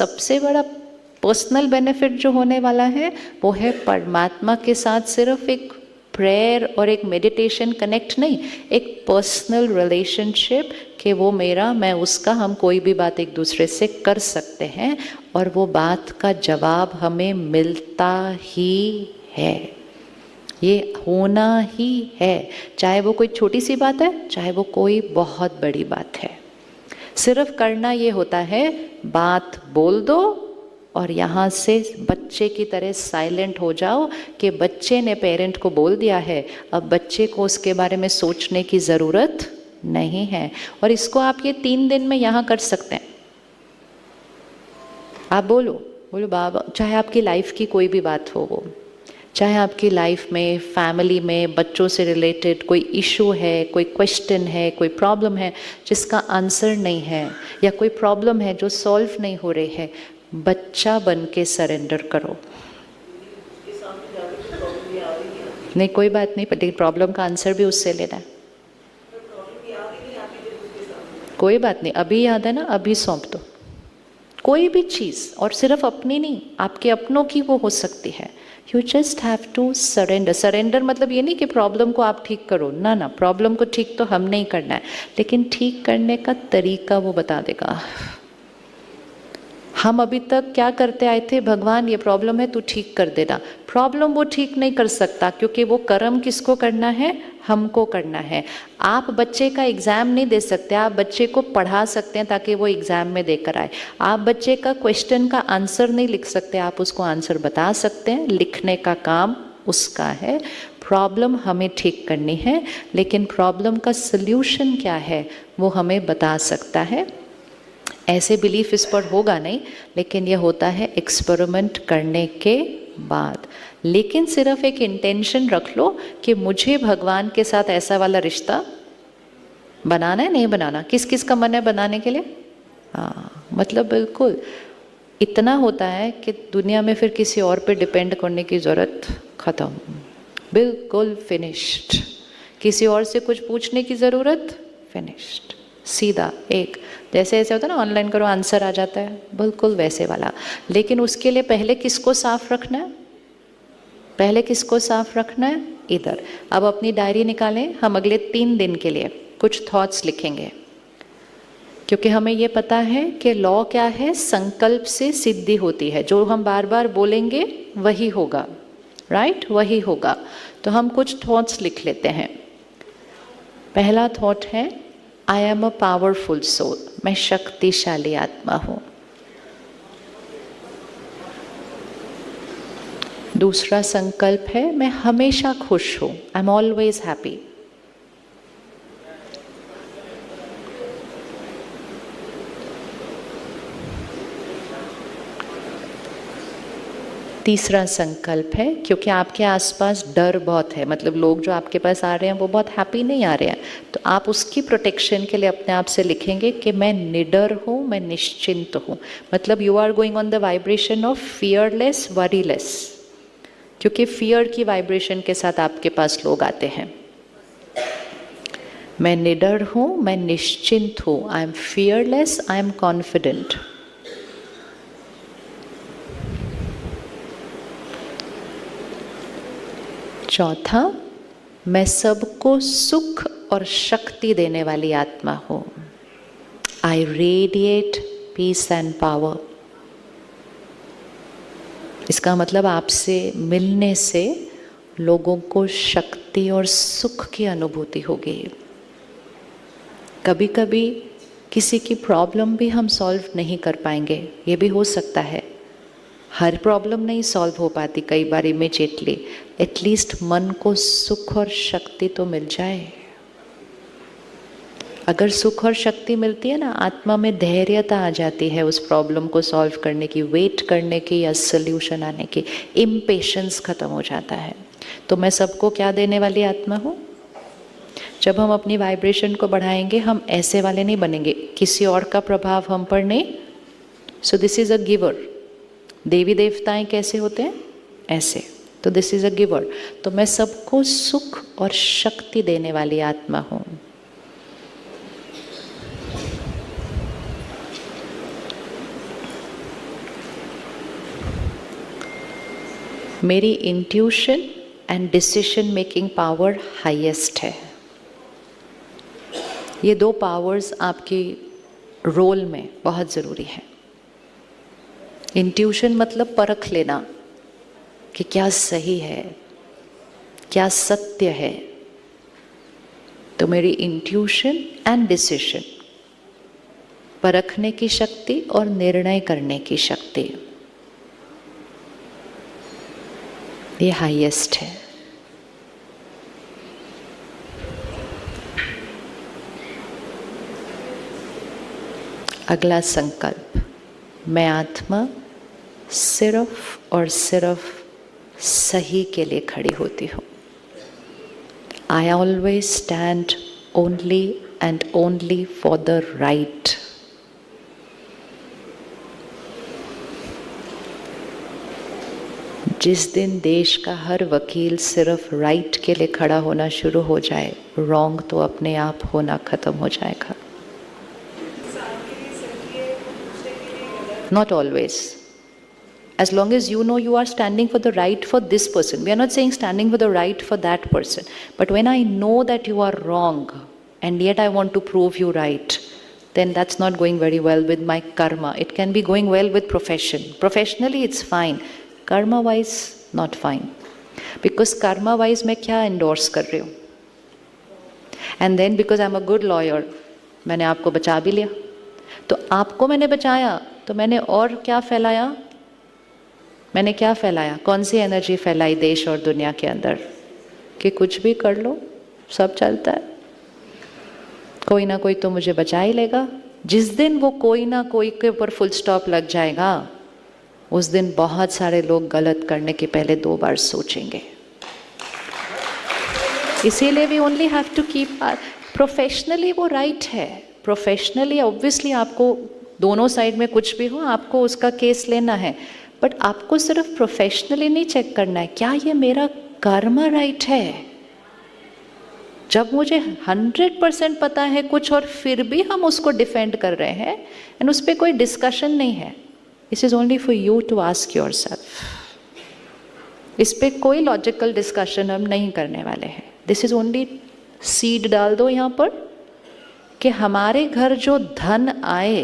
सबसे बड़ा personal benefit जो होने वाला है वो है परमात्मा के साथ सिर्फ एक प्रेयर और एक मेडिटेशन कनेक्ट नहीं, एक पर्सनल रिलेशनशिप कि वो मेरा मैं उसका, हम कोई भी बात एक दूसरे से कर सकते हैं और वो बात का जवाब हमें मिलता ही है। ये होना ही है, चाहे वो कोई छोटी सी बात है, चाहे वो कोई बहुत बड़ी बात है। सिर्फ करना ये होता है, बात बोल दो और यहाँ से बच्चे की तरह साइलेंट हो जाओ कि बच्चे ने पेरेंट को बोल दिया है, अब बच्चे को उसके बारे में सोचने की ज़रूरत नहीं है। और इसको आप ये 3 दिन में यहाँ कर सकते हैं। आप बोलो बाबा, चाहे आपकी लाइफ की कोई भी बात हो, वो चाहे आपकी लाइफ में, फैमिली में, बच्चों से रिलेटेड कोई इशू है, कोई क्वेश्चन है, कोई प्रॉब्लम है जिसका आंसर नहीं है, या कोई प्रॉब्लम है जो सॉल्व नहीं हो रही है, बच्चा बन के सरेंडर करो। नहीं कोई बात नहीं, लेकिन प्रॉब्लम का आंसर भी उससे लेना है। कोई बात नहीं, अभी याद है ना, अभी सौंप दो कोई भी चीज़, और सिर्फ अपनी नहीं, आपके अपनों की वो हो सकती है। You just have to surrender. Surrender मतलब ये नहीं कि प्रॉब्लम को आप ठीक करो, ना ना, प्रॉब्लम को ठीक तो हमने ही करना है, लेकिन ठीक करने का तरीका वो बता देगा। हम अभी तक क्या करते आए थे, भगवान ये प्रॉब्लम है तू ठीक कर देना। प्रॉब्लम वो ठीक नहीं कर सकता, क्योंकि वो कर्म किसको करना है, हमको करना है। आप बच्चे का एग्ज़ाम नहीं दे सकते, आप बच्चे को पढ़ा सकते हैं ताकि वो एग्ज़ाम में देकर आए। आप बच्चे का क्वेश्चन का आंसर नहीं लिख सकते, आप उसको आंसर बता सकते हैं, लिखने का काम उसका है। प्रॉब्लम हमें ठीक करनी है, लेकिन प्रॉब्लम का सल्यूशन क्या है वो हमें बता सकता है। ऐसे बिलीफ इस पर होगा नहीं, लेकिन यह होता है एक्सपेरिमेंट करने के बाद। लेकिन सिर्फ एक इंटेंशन रख लो कि मुझे भगवान के साथ ऐसा वाला रिश्ता बनाना है, नहीं बनाना। किस किस का मन है बनाने के लिए? हाँ, मतलब बिल्कुल इतना होता है कि दुनिया में फिर किसी और पे डिपेंड करने की ज़रूरत ख़त्म, बिल्कुल फिनिश्ड। किसी और से कुछ पूछने की ज़रूरत, फिनिश्ड, सीधा एक। जैसे ऐसे होता है ना, ऑनलाइन करो आंसर आ जाता है, बिल्कुल वैसे वाला। लेकिन उसके लिए पहले किसको साफ रखना है? पहले किसको साफ रखना है? इधर। अब अपनी डायरी निकालें, हम अगले 3 दिन के लिए कुछ थॉट्स लिखेंगे, क्योंकि हमें ये पता है कि लॉ क्या है, संकल्प से सिद्धि होती है। जो हम बार बार बोलेंगे वही होगा, राइट, वही होगा। तो हम कुछ थॉट्स लिख लेते हैं। पहला थॉट है, I am a powerful soul, मैं शक्तिशाली आत्मा हूँ। दूसरा संकल्प है, मैं हमेशा खुश हूँ, आई एम ऑलवेज हैप्पी। तीसरा संकल्प है, क्योंकि आपके आसपास डर बहुत है, मतलब लोग जो आपके पास आ रहे हैं वो बहुत हैप्पी नहीं आ रहे हैं, तो आप उसकी प्रोटेक्शन के लिए अपने आप से लिखेंगे कि मैं निडर हूँ, मैं निश्चिंत हूँ। मतलब you are going on the vibration of fearless, worryless, क्योंकि फियर की वाइब्रेशन के साथ आपके पास लोग आते हैं। मैं निडर हूँ, मैं निश्चिंत हूँ, I am fearless, I am confident. चौथा, मैं सबको सुख और शक्ति देने वाली आत्मा हूँ, I radiate peace and power. इसका मतलब आपसे मिलने से लोगों को शक्ति और सुख की अनुभूति होगी। कभी कभी किसी की प्रॉब्लम भी हम सॉल्व नहीं कर पाएंगे, ये भी हो सकता है। हर प्रॉब्लम नहीं सॉल्व हो पाती कई बार इमीडिएटली, एटलीस्ट मन को सुख और शक्ति तो मिल जाए। अगर सुख और शक्ति मिलती है ना, आत्मा में धैर्यता आ जाती है उस प्रॉब्लम को सॉल्व करने की, वेट करने की या सल्यूशन आने की, इम्पेशेंस खत्म हो जाता है। तो मैं सबको क्या देने वाली आत्मा हूँ? जब हम अपनी वाइब्रेशन को बढ़ाएंगे, हम ऐसे वाले नहीं बनेंगे, किसी और का प्रभाव हम पर नहीं। So this is a giver. देवी देवताएं कैसे होते हैं? ऐसे। तो दिस इज अ गिवर। तो मैं सबको सुख और शक्ति देने वाली आत्मा हूँ। मेरी intuition and decision making power highest है। ये दो पावर्स आपकी रोल में बहुत ज़रूरी है। इंट्यूशन मतलब परख लेना कि क्या सही है, क्या सत्य है। तो मेरी इंट्यूशन एंड डिसीजन, परखने की शक्ति और निर्णय करने की शक्ति, ये हाईएस्ट है। अगला संकल्प, मैं आत्मा सिर्फ और सिर्फ सही के लिए खड़ी होती हूँ। I always stand only and only for the right. जिस दिन देश का हर वकील सिर्फ राइट के लिए खड़ा होना शुरू हो जाए, रॉन्ग तो अपने आप होना खत्म हो जाएगा। Not always. As long as you know you are standing for the right for this person. We are not saying standing for the right for that person. But when I know that you are wrong and yet I want to prove you right, then that's not going very well with my karma. It can be going well with profession. Professionally it's fine. Karma wise not fine. Because karma wise मैं क्या endorse कर रही हूँ? And then because I'm a good lawyer, मैंने आपको बचा भी लिया। तो आपको मैंने बचाया, तो मैंने और क्या फैलाया? मैंने क्या फैलाया? कौन सी एनर्जी फैलाई देश और दुनिया के अंदर कि कुछ भी कर लो सब चलता है, कोई ना कोई तो मुझे बचा ही लेगा। जिस दिन वो कोई ना कोई के ऊपर फुल स्टॉप लग जाएगा, उस दिन बहुत सारे लोग गलत करने के पहले 2 बार सोचेंगे। इसीलिए we only have to keep professionally वो राइट है। प्रोफेशनली ऑब्वियसली आपको दोनों साइड में कुछ भी हो, आपको उसका केस लेना है, बट आपको सिर्फ प्रोफेशनली नहीं चेक करना है, क्या ये मेरा कर्म राइट है? जब मुझे 100% पता है कुछ और फिर भी हम उसको डिफेंड कर रहे हैं एंड उस पर कोई डिस्कशन नहीं है, this is only for you to ask yourself. इस पर कोई लॉजिकल डिस्कशन हम नहीं करने वाले हैं। दिस इज ओनली सीड डाल दो यहाँ पर कि हमारे घर जो धन आए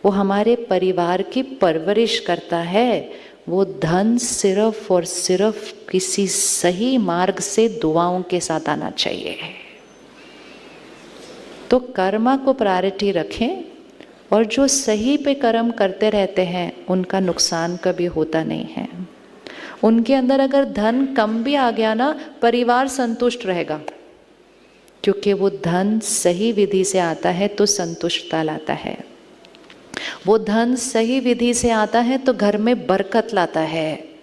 वो हमारे परिवार की परवरिश करता है, वो धन सिर्फ और सिर्फ किसी सही मार्ग से दुआओं के साथ आना चाहिए। तो कर्मा को प्रायोरिटी रखें और जो सही पे कर्म करते रहते हैं उनका नुकसान कभी होता नहीं है। उनके अंदर अगर धन कम भी आ गया ना, परिवार संतुष्ट रहेगा, क्योंकि वो धन सही विधि से आता है तो संतुष्टता लाता है। वो धन सही विधि से आता है तो घर में बरकत लाता है।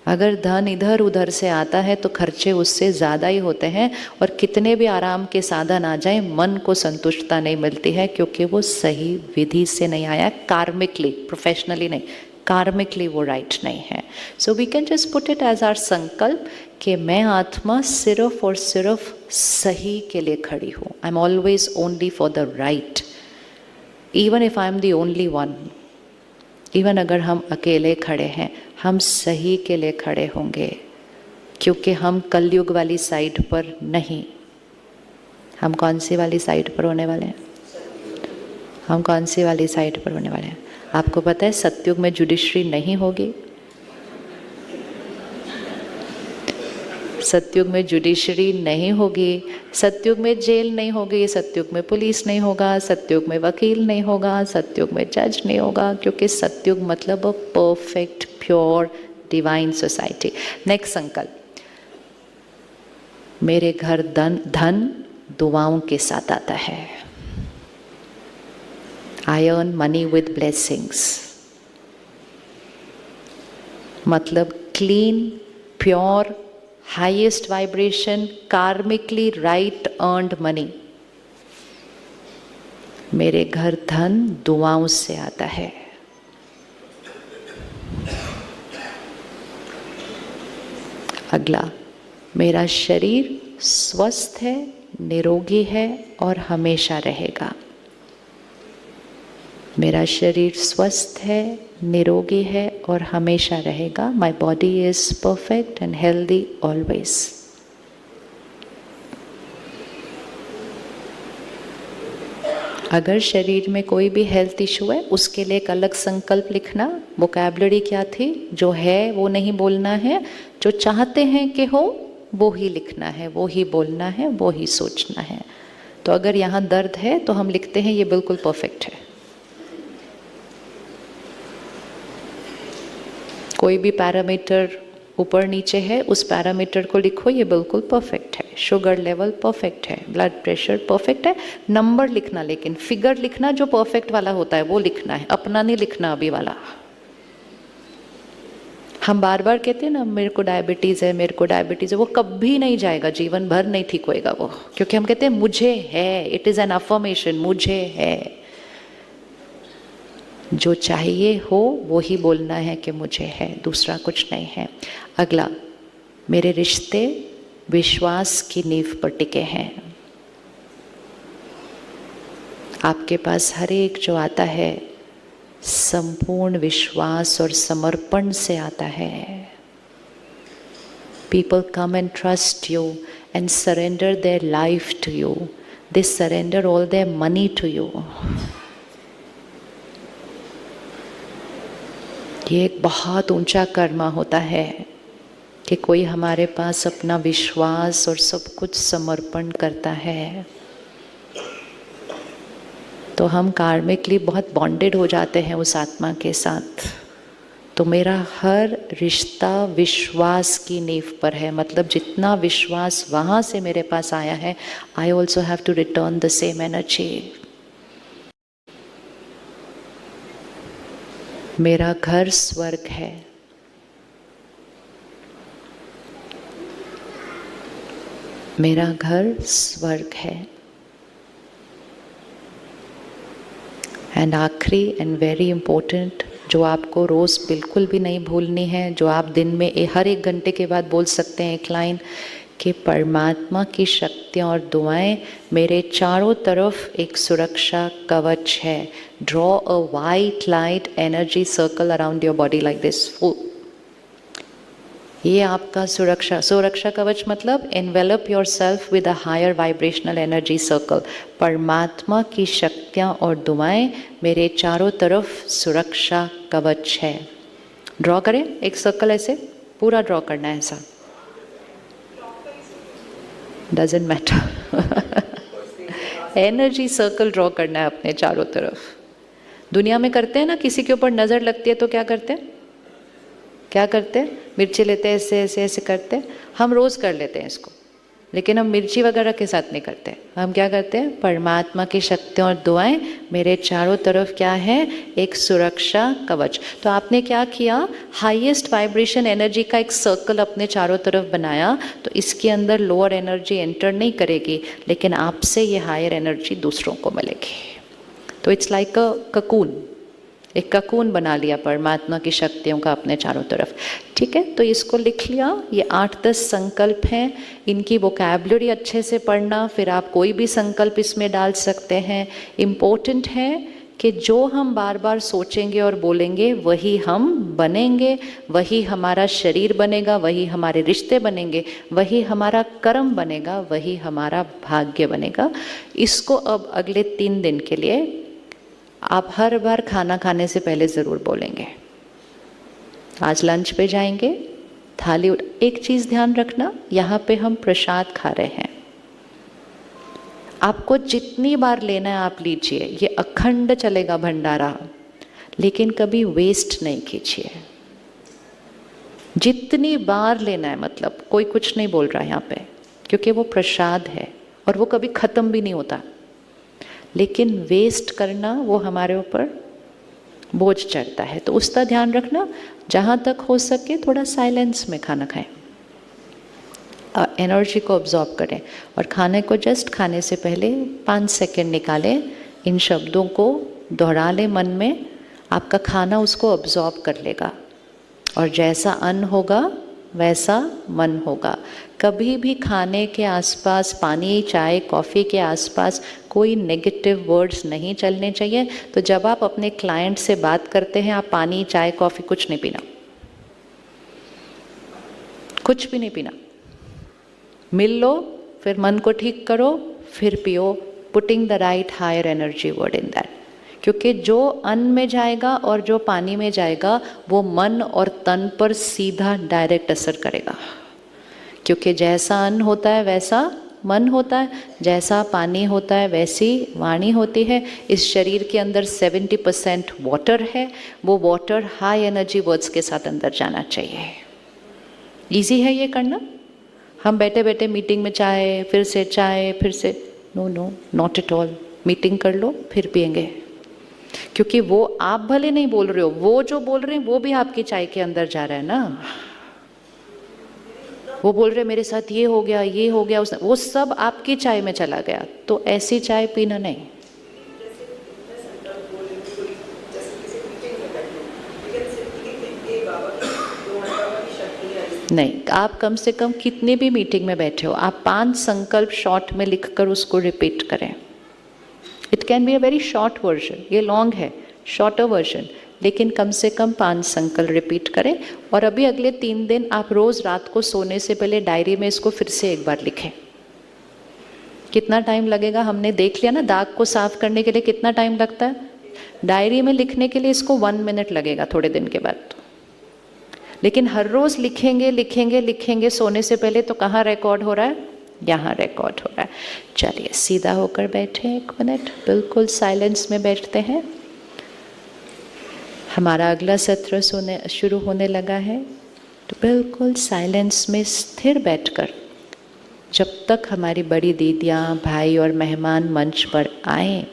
अगर धन इधर उधर से आता है तो खर्चे उससे ज़्यादा ही होते हैं, और कितने भी आराम के साधन आ जाए मन को संतुष्टता नहीं मिलती है, क्योंकि वो सही विधि से नहीं आया। कार्मिकली, प्रोफेशनली नहीं, कार्मिकली वो राइट नहीं है। So we can just put it as our sankalp कि मैं आत्मा सिर्फ और सिर्फ सही के लिए खड़ी हूँ। I am always only for the right, even if I am the only one. Even अगर हम अकेले खड़े हैं, हम सही के लिए खड़े होंगे, क्योंकि हम कलयुग वाली साइड पर नहीं। हम कौन सी वाली साइड पर होने वाले हैं? हम कौन सी वाली साइड पर होने वाले हैं? आपको पता है सतयुग में जुडिशरी नहीं होगी। सतयुग में जुडिशरी नहीं होगी, सतयुग में जेल नहीं होगी, सतयुग में पुलिस नहीं होगा, सतयुग में वकील नहीं होगा, सतयुग में जज नहीं होगा, क्योंकि सतयुग मतलब a perfect pure divine society. Next संकल्प, मेरे घर धन दुआओं के साथ आता है। I earn money with blessings, मतलब clean pure highest vibration karmically right earned money. मेरे घर धन दुआओं से आता है। अगला, मेरा शरीर स्वस्थ है, निरोगी है और हमेशा रहेगा। मेरा शरीर स्वस्थ है, निरोगी है और हमेशा रहेगा। My body is perfect and healthy always. अगर शरीर में कोई भी हेल्थ इशू है उसके लिए एक अलग संकल्प लिखना। वोकैबुलरी क्या थी? जो है वो नहीं बोलना है, जो चाहते हैं कि हो वो ही लिखना है, वो ही बोलना है, वो ही सोचना है। तो अगर यहाँ दर्द है तो हम लिखते हैं ये बिल्कुल परफेक्ट है। कोई भी पैरामीटर ऊपर नीचे है, उस पैरामीटर को लिखो, ये बिल्कुल परफेक्ट है। शुगर लेवल परफेक्ट है, ब्लड प्रेशर परफेक्ट है। नंबर लिखना, लेकिन फिगर लिखना जो परफेक्ट वाला होता है वो लिखना है, अपना नहीं लिखना अभी वाला। हम बार बार कहते हैं ना मेरे को डायबिटीज़ है, मेरे को डायबिटीज़ है, वो कभी नहीं जाएगा, जीवन भर नहीं ठीक होएगा वो, क्योंकि हम कहते हैं मुझे है। इट इज़ एन अफर्मेशन, मुझे है। जो चाहिए हो वो ही बोलना है कि मुझे है, दूसरा कुछ नहीं है। अगला, मेरे रिश्ते विश्वास की नींव पर टिके हैं। आपके पास हर एक जो आता है संपूर्ण विश्वास और समर्पण से आता है। People come and trust you and surrender their life to you. They surrender all their money to you. ये एक बहुत ऊंचा कर्मा होता है कि कोई हमारे पास अपना विश्वास और सब कुछ समर्पण करता है। तो हम कार्मिकली बहुत बॉन्डेड हो जाते हैं उस आत्मा के साथ। तो मेरा हर रिश्ता विश्वास की नींव पर है, मतलब जितना विश्वास वहाँ से मेरे पास आया है, I also have to return the same energy. मेरा घर स्वर्ग है। मेरा घर स्वर्ग है। एंड आखिरी एंड वेरी इम्पोर्टेंट, जो आपको रोज़ बिल्कुल भी नहीं भूलनी है, जो आप दिन में हर एक घंटे के बाद बोल सकते हैं एक लाइन, कि परमात्मा की शक्तियाँ और दुआएं मेरे चारों तरफ एक सुरक्षा कवच है। Draw a white light energy circle around your body like this. ये आपका सुरक्षा कवच मतलब envelope yourself with a higher vibrational energy circle. परमात्मा की शक्तियाँ और दुआएं मेरे चारों तरफ सुरक्षा कवच है। ड्रॉ करें एक सर्कल, ऐसे पूरा ड्रॉ करना है ऐसा, doesn't matter. Energy circle draw करना है अपने चारों तरफ। दुनिया में करते हैं ना, किसी के ऊपर नज़र लगती है तो क्या करते हैं, क्या करते हैं? मिर्ची लेते हैं, ऐसे ऐसे ऐसे करते हैं। हम रोज़ कर लेते हैं इसको, लेकिन हम मिर्ची वगैरह के साथ नहीं करते। हम क्या करते हैं? परमात्मा की शक्तियाँ और दुआएं मेरे चारों तरफ क्या है, एक सुरक्षा कवच। तो आपने क्या किया, हाईएस्ट वाइब्रेशन एनर्जी का एक सर्कल अपने चारों तरफ बनाया। तो इसके अंदर लोअर एनर्जी एंटर नहीं करेगी, लेकिन आपसे ये हायर एनर्जी दूसरों को मिलेगी। तो इट्स लाइक अ ककून, एक ककून बना लिया परमात्मा की शक्तियों का अपने चारों तरफ। ठीक है, तो इसको लिख लिया। ये 8-10 संकल्प हैं, इनकी वोकैबुलरी अच्छे से पढ़ना, फिर आप कोई भी संकल्प इसमें डाल सकते हैं। इम्पोर्टेंट है कि जो हम बार बार सोचेंगे और बोलेंगे वही हम बनेंगे, वही हमारा शरीर बनेगा, वही हमारे रिश्ते बनेंगे, वही हमारा कर्म बनेगा, वही हमारा भाग्य बनेगा। इसको अब अगले 3 दिन के लिए आप हर बार खाना खाने से पहले ज़रूर बोलेंगे। आज लंच पे जाएंगे, थाली एक चीज़ ध्यान रखना, यहाँ पे हम प्रसाद खा रहे हैं। आपको जितनी बार लेना है आप लीजिए, ये अखंड चलेगा भंडारा, लेकिन कभी वेस्ट नहीं कीजिए। जितनी बार लेना है, मतलब कोई कुछ नहीं बोल रहा है यहाँ पे, क्योंकि वो प्रसाद है और वो कभी ख़त्म भी नहीं होता। लेकिन वेस्ट करना वो हमारे ऊपर बोझ चढ़ता है। तो उसका ध्यान रखना, जहाँ तक हो सके थोड़ा साइलेंस में खाना खाएं, एनर्जी को ऑब्जॉर्व करें। और खाने को जस्ट खाने से पहले 5 सेकंड निकालें, इन शब्दों को दोहरा लें मन में, आपका खाना उसको ऑब्जॉर्व कर लेगा। और जैसा अन्न होगा वैसा मन होगा। कभी भी खाने के आसपास, पानी, चाय, कॉफ़ी के आसपास कोई नेगेटिव वर्ड्स नहीं चलने चाहिए। तो जब आप अपने क्लाइंट से बात करते हैं, आप पानी, चाय, कॉफ़ी कुछ नहीं पीना, कुछ भी नहीं पीना। मिल लो, फिर मन को ठीक करो, फिर पियो। Putting the right higher energy word in that, क्योंकि जो अन्न में जाएगा और जो पानी में जाएगा वो मन और तन पर सीधा डायरेक्ट असर करेगा। क्योंकि जैसा अन्न होता है वैसा मन होता है, जैसा पानी होता है वैसी वाणी होती है। इस शरीर के अंदर 70% वाटर है, वो वाटर हाई एनर्जी वर्ड्स के साथ अंदर जाना चाहिए। इजी है ये करना। हम बैठे बैठे मीटिंग में चाय, फिर से चाय, फिर से, no no, not at all. Meeting कर लो फिर पिएंगे, क्योंकि वो आप भले नहीं बोल रहे हो, वो जो बोल रहे हैं वो भी आपकी चाय के अंदर जा रहा है ना। वो बोल रहे मेरे साथ ये हो गया, ये हो गया, वो सब आपकी चाय में चला गया। तो ऐसी चाय पीना नहीं। नहीं, आप कम से कम कितने भी मीटिंग में बैठे हो, आप 5 संकल्प शॉर्ट में लिखकर उसको रिपीट करें। It can be a very short version, ये लॉन्ग है, शॉर्टर वर्जन, लेकिन कम से कम 5 संकल्प रिपीट करें। और अभी अगले 3 दिन आप रोज़ रात को सोने से पहले डायरी में इसको फिर से एक बार लिखें। कितना टाइम लगेगा हमने देख लिया ना, दाग को साफ करने के लिए कितना टाइम लगता है। डायरी में लिखने के लिए इसको 1 मिनट लगेगा थोड़े दिन के बाद। लेकिन हर रोज़ लिखेंगे लिखेंगे लिखेंगे सोने से पहले, तो कहाँ रिकॉर्ड हो रहा है, यहाँ रिकॉर्ड हो रहा है। चलिए सीधा होकर बैठे 1 मिनट, बिल्कुल साइलेंस में बैठते हैं। हमारा अगला सत्र शुरू होने लगा है, तो बिल्कुल साइलेंस में स्थिर बैठकर, जब तक हमारी बड़ी दीदियाँ, भाई और मेहमान मंच पर आए,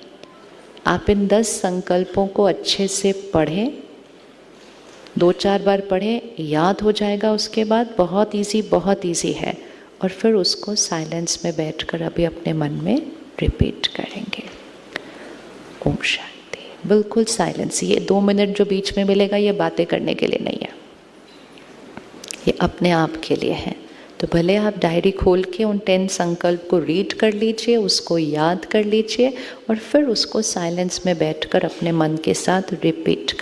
आप इन 10 संकल्पों को अच्छे से पढ़ें। 2-4 बार पढ़ें, याद हो जाएगा उसके बाद। बहुत इजी है। और फिर उसको साइलेंस में बैठकर अभी अपने मन में रिपीट करेंगे। ओम शांति। बिल्कुल साइलेंस। ये 2 मिनट जो बीच में मिलेगा ये बातें करने के लिए नहीं है, ये अपने आप के लिए है। तो भले आप डायरी खोल के उन 10 संकल्प को रीड कर लीजिए, उसको याद कर लीजिए और फिर उसको साइलेंस में बैठकर अपने मन के साथ रिपीट